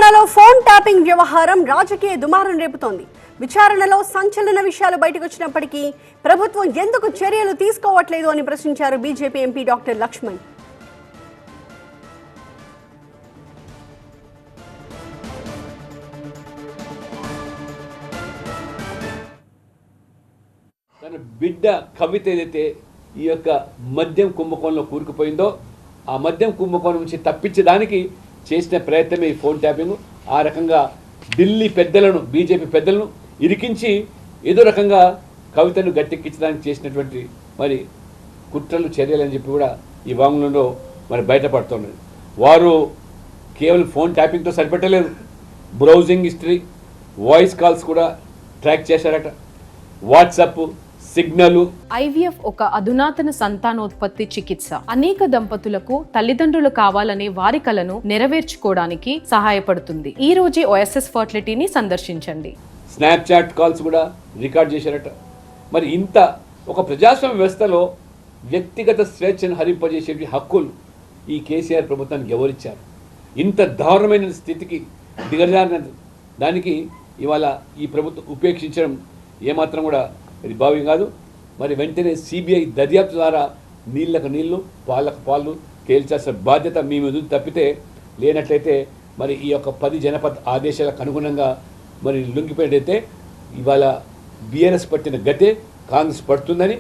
తెలంగాణలో phone tapping వ్యవహారం రాజకీయ దుమారం రేపుతోంది. విచారణలో సంచలన విషయాలు బయటకు వచ్చినప్పటికీ ప్రభుత్వం ఎందుకు చర్యలు తీసుకోవట్లేదు అని ప్రశ్నించారు బీజేపీ ఎంపీ డాక్టర్ లక్ష్మణ్. తన బిడ్డ కవిత ఏదైతే ఈ యొక్క మద్యం కుంభకోణంలో కూరుకుపోయిందో ఆ మద్యం కుంభకోణం నుంచి తప్పించడానికి చేసిన ప్రయత్నమే ఈ ఫోన్ ట్యాపింగ్. ఆ రకంగా ఢిల్లీ పెద్దలను బీజేపీ పెద్దలను ఇరికించి ఏదో రకంగా కవితను గట్టెక్కించడానికి చేసినటువంటి మరి కుట్రలు చర్యలు అని చెప్పి కూడా ఈ వాంగ్మూలంలో మరి బయటపడుతున్నది. వారు కేవలం ఫోన్ ట్యాపింగ్తో సరిపెట్టలేదు, బ్రౌజింగ్ హిస్టరీ, వాయిస్ కాల్స్ కూడా ట్రాక్ చేశారట, వాట్సాప్, సిగ్నల్. ఐవీఎఫ్ ఒక అధునాతన సంతానోత్పత్తి చికిత్స. అనేక దంపతులకు తల్లిదండ్రులు కావాలనే వారి కలను నెరవేర్చుకోవడానికి సహాయపడుతుంది. ఈ రోజే ఓఎస్ఎస్ ఫర్టిలిటీని సందర్శించండి. స్నాప్చాట్ కాల్స్ కూడా రికార్డ్ చేశారట. మరి ఇంత ఒక ప్రజాస్వామ్య వ్యవస్థలో వ్యక్తిగత స్వేచ్ఛను హరింపజేసే హక్కులు ఈ కేసీఆర్ ప్రభుత్వానికి ఎవరిచ్చారు? ఇంత దారుణమైన స్థితికి దిగజారిన దానికి ఇవాళ ఈ ప్రభుత్వం ఉపేక్షించడం ఏమాత్రం కూడా ఇది భావ్యం కాదు. మరి వెంటనే సిబిఐ దర్యాప్తు ద్వారా నీళ్ళకు నీళ్లు, పాలకు పాలు తేల్చాల్సిన బాధ్యత మీ మీద తప్పితే లేనట్లయితే మరి ఈ యొక్క 10 జనపద ఆదేశాలకు అనుగుణంగా మరి లొంగిపోయినట్టయితే ఇవాళ బీఆర్ఎస్ పట్టిన గతే కాంగ్రెస్ పడుతుందని